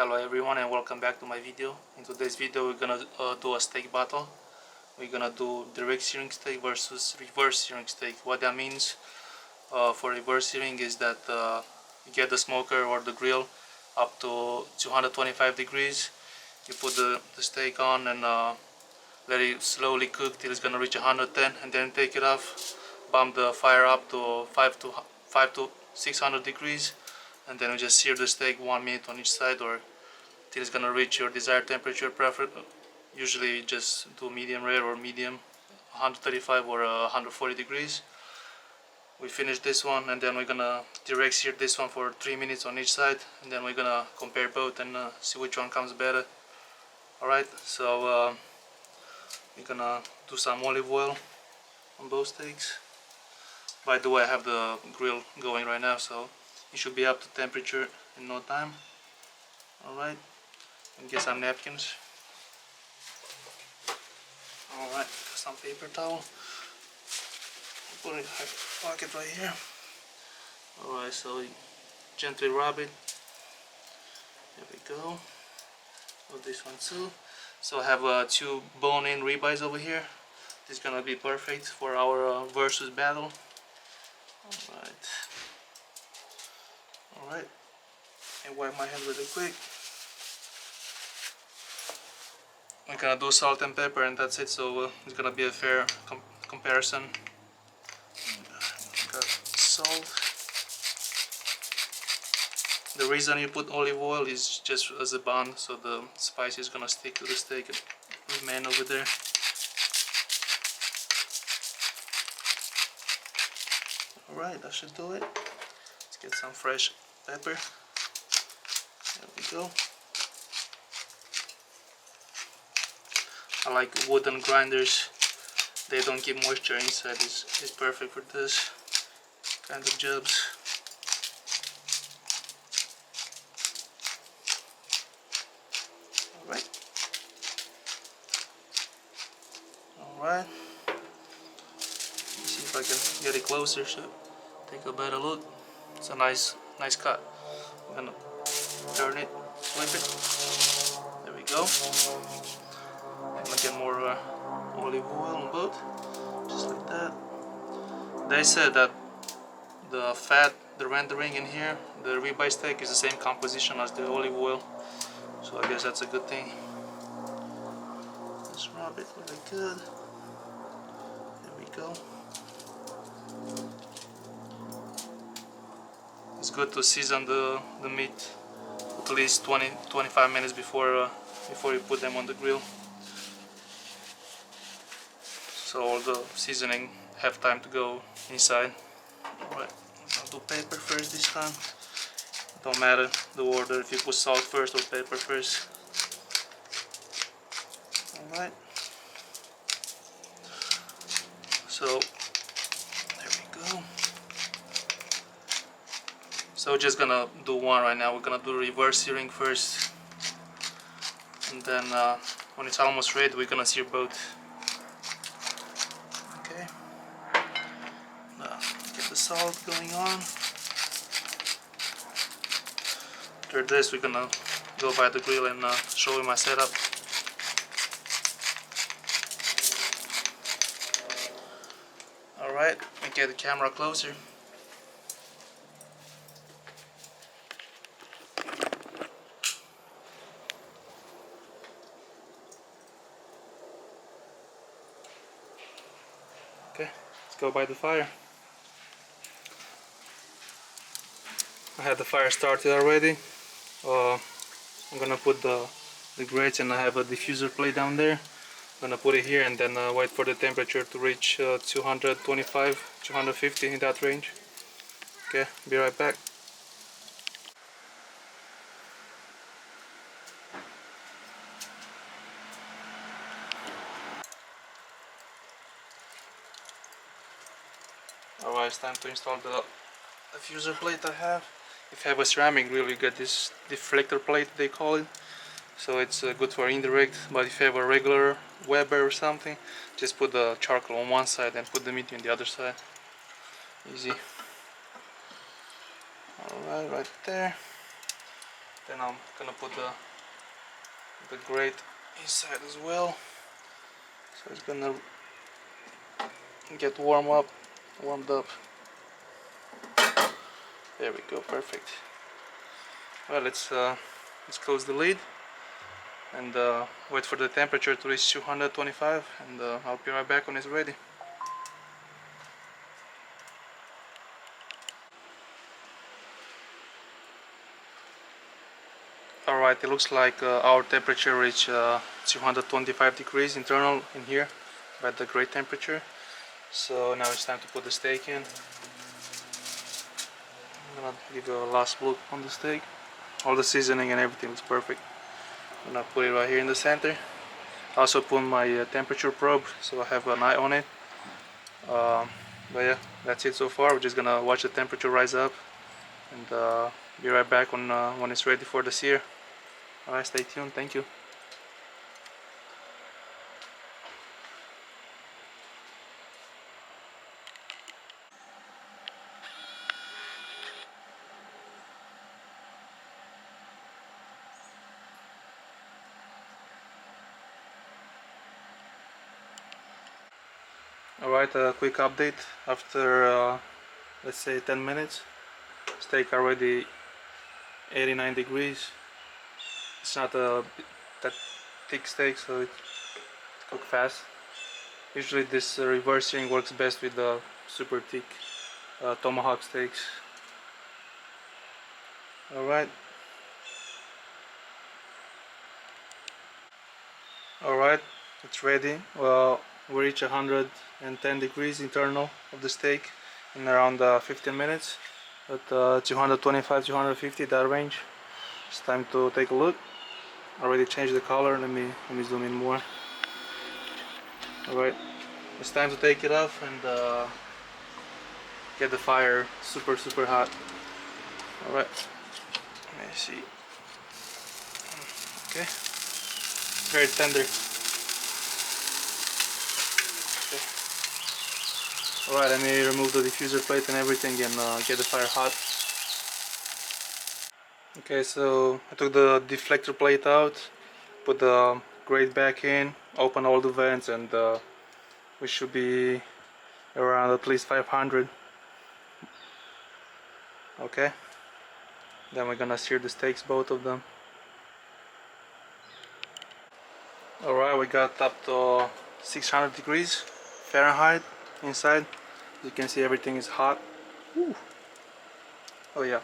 Hello everyone and welcome back to my video. In today's video we're gonna do a steak battle. We're gonna do direct searing steak versus reverse searing steak. What that means for reverse searing is that you get the smoker or the grill up to 225 degrees. You put the steak on and let it slowly cook till it's gonna reach 110, and then take it off. Bump the fire up to 5 to 600 degrees, and then we just sear the steak 1 minute on each side or till it's gonna reach your desired temperature. Usually just do medium rare or medium, 135 or 140 degrees. We finish this one and then we're gonna direct sear this one for 3 minutes on each side, and then we're gonna compare both and see which one comes better. Alright, so we're gonna do some olive oil on both steaks. By the way, I have the grill going right now, so it should be up to temperature in no time. Alright, and get some napkins. Alright, some paper towel. Put it in my pocket right here. Alright, so we gently rub it. There we go. Put this one too. So I have 2 bone-in ribeyes over here. This is gonna be perfect for our versus battle. Alright, and wipe my hand really quick. I'm gonna do salt and pepper and that's it, so it's gonna be a fair comparison. Got salt. The reason you put olive oil is just as a bond, so the spice is gonna stick to the steak and remain over there. Alright, that should do it. Let's get some fresh pepper. There we go. I like wooden grinders. They don't keep moisture inside. It's perfect for this kind of jobs. Alright. Alright. See if I can get it closer so take a better look. It's a nice cut. I'm gonna turn it, flip it. There we go. I'm gonna get more olive oil on both, just like that. They said that the fat, the rendering in here, the ribeye steak is the same composition as the olive oil, so I guess that's a good thing. Let's rub it really good. There we go. It's good to season the meat at least 20-25 minutes before you put them on the grill, so all the seasoning have time to go inside. Alright, I'll do pepper first this time. Don't matter the order, if you put salt first or pepper first. Alright, so there we go. So we're just gonna do one right now. We're gonna do reverse searing first, and then when it's almost ready we're gonna sear both. Okay, get the salt going on. After this we're gonna go by the grill and show you my setup. Alright, let me get the camera closer. Okay, let's go by the fire. I had the fire started already. I'm gonna put the grates, and I have a diffuser plate down there. I'm gonna put it here and then wait for the temperature to reach 225, 250 in that range. Okay, be right back. Alright, it's time to install the diffuser plate I have. If you have a ceramic grill, you get this deflector plate, they call it. So it's good for indirect, but if you have a regular Weber or something, just put the charcoal on one side and put the meat on the other side. Easy. Alright, right there. Then I'm gonna put the grate inside as well, so it's gonna get warmed up. There we go, perfect. Well, let's close the lid and wait for the temperature to reach 225, and I'll be right back when it's ready. Alright, it looks like our temperature reached 225 degrees internal in here by the grate temperature. So now it's time to put the steak in. I'm gonna give you a last look on the steak. All the seasoning and everything looks perfect. I'm gonna put it right here in the center. I also put my temperature probe so I have an eye on it. But yeah, that's it so far. We're just gonna watch the temperature rise up and be right back when it's ready for the sear. Alright, stay tuned. Thank you. Alright, a quick update. After let's say 10 minutes, steak already 89 degrees. It's not that thick steak, so it cooks fast. Usually this reverse searing works best with the super thick tomahawk steaks. Alright. Alright, it's ready. Well, we reach 110 degrees internal of the steak in around 15 minutes at 225, 250, that range. It's time to take a look. Already changed the color. Let me zoom in more. Alright, it's time to take it off and get the fire super hot. Alright, let me see. Okay, very tender. Okay. Alright, let me remove the diffuser plate and everything and get the fire hot. Okay, so I took the deflector plate out, put the grate back in, open all the vents, and we should be around at least 500. Okay, then we're gonna sear the steaks, both of them. Alright, we got up to 600 degrees Fahrenheit inside. You can see everything is hot. Woo. Oh yeah.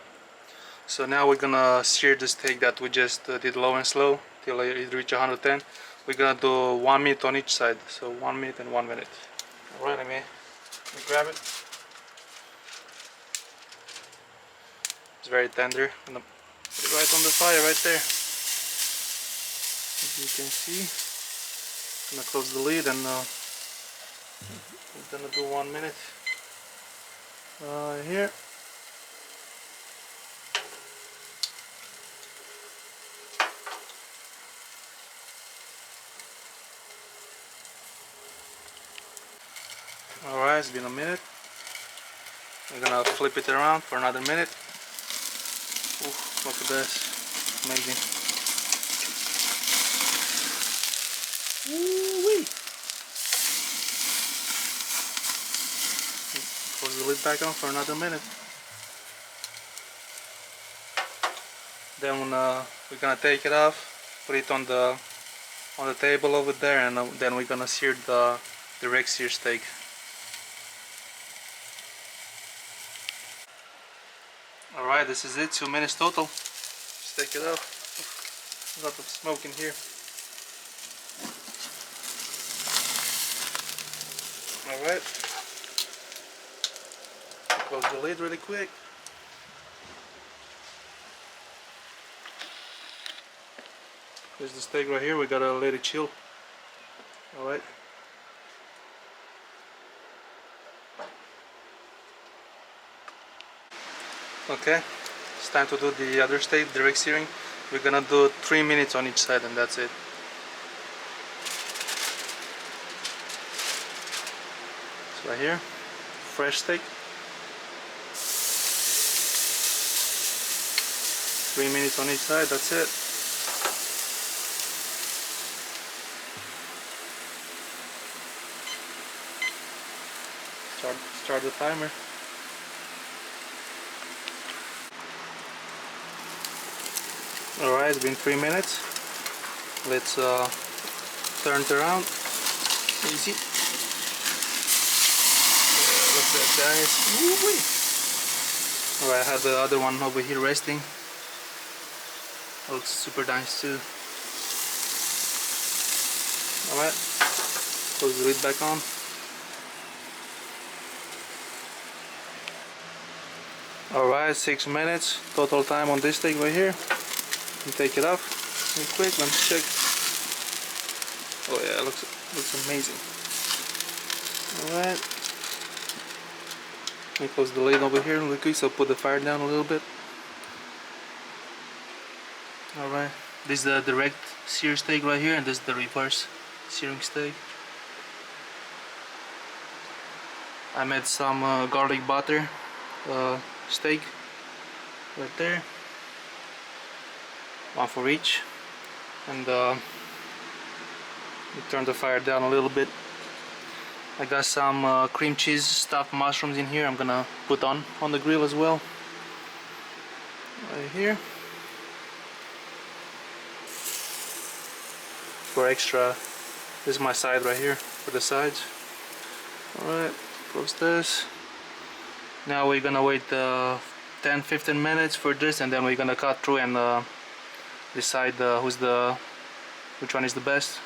So now we're gonna sear the steak that we just did low and slow till it reach 110. We're gonna do 1 minute on each side, so 1 minute and 1 minute. Alright, let me grab it. It's very tender. I'm gonna put it right on the fire right there. As you can see, I'm gonna close the lid and we're gonna do 1 minute here. Alright, it's been a minute. We're gonna flip it around for another minute. Ooh, look at this. Amazing. Woo-wee. Close the lid back on for another minute. Then we're gonna take it off, put it on the table over there, and then we're gonna sear the direct sear steak. Alright, this is it, 2 minutes total. Let's take it off. A lot of smoke in here. Alright. Close the lid really quick. There's the steak right here, we gotta let it chill. Alright. Okay, it's time to do the other steak, direct searing. We're gonna do 3 minutes on each side and that's it. It's right here, fresh steak. 3 minutes on each side, that's it. Start the timer. Alright, it's been 3 minutes. Let's turn it around. Easy. Yeah, look at that, guys. Alright, I have the other one over here resting. Looks super nice too. Alright, close the lid back on. Alright, 6 minutes total time on this steak right here. And take it off real quick. Let me check. Oh yeah, looks amazing. Alright. Let me close the lid over here real quick, so I'll put the fire down a little bit. Alright. This is the direct sear steak right here, and this is the reverse searing steak. I made some garlic butter steak right there, one for each, and turn the fire down a little bit. I got some cream cheese stuffed mushrooms in here. I'm gonna put on the grill as well, right here, for extra. This is my side right here for the sides. Alright, close this. Now we're gonna wait 10-15 minutes for this, and then we're gonna cut through and decide which one is the best.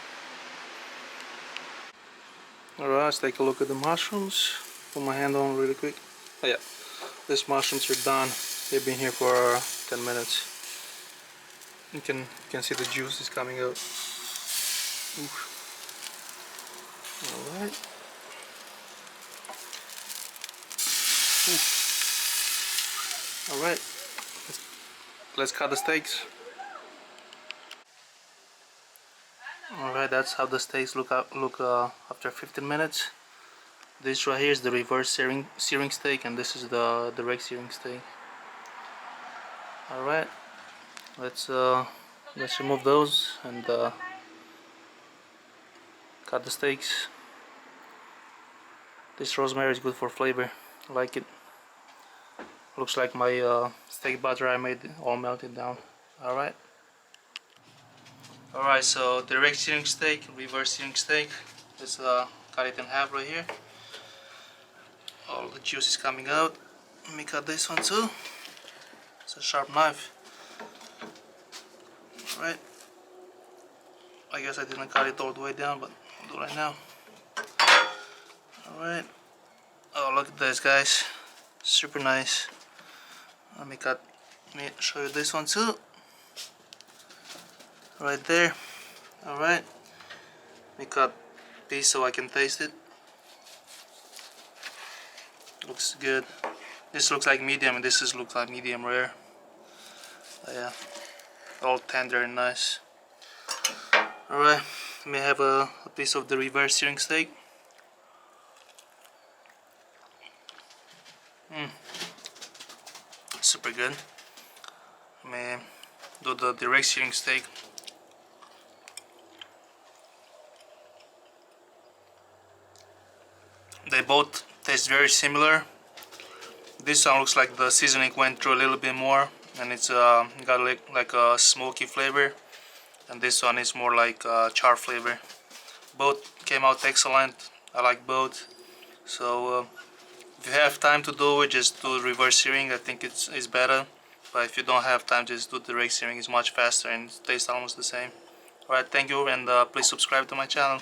Alright, let's take a look at the mushrooms. Put my hand on really quick. Oh yeah, these mushrooms are done. They've been here for 10 minutes. You can see the juice is coming out. Alright. Alright, let's cut the steaks. Alright, that's how the steaks look after 15 minutes. This right here is the reverse searing steak, and this is the direct searing steak. Alright, let's remove those and cut the steaks. This rosemary is good for flavor. I like it. Looks like my steak butter I made all melted down. Alright. Alright, so direct searing steak, reverse searing steak. Let's cut it in half right here. All the juice is coming out. Let me cut this one too. It's a sharp knife. Alright. I guess I didn't cut it all the way down, but I'll do it right now. Alright. Oh, look at this, guys. Super nice. Let me show you this one too. Right there. Alright. Let me cut this so I can taste it. Looks good. This looks like medium, and this looks like medium rare. Yeah. All tender and nice. Alright. Let me have a piece of the reverse searing steak. Super good. Let me do the direct searing steak. They both taste very similar. This one looks like the seasoning went through a little bit more, and it's got like a smoky flavor, and this one is more like char flavor. Both came out excellent. I like both. So if you have time to do it, just do reverse searing. I think it's better. But if you don't have time, just do direct searing. It's much faster and it tastes almost the same. Alright, thank you, and please subscribe to my channel.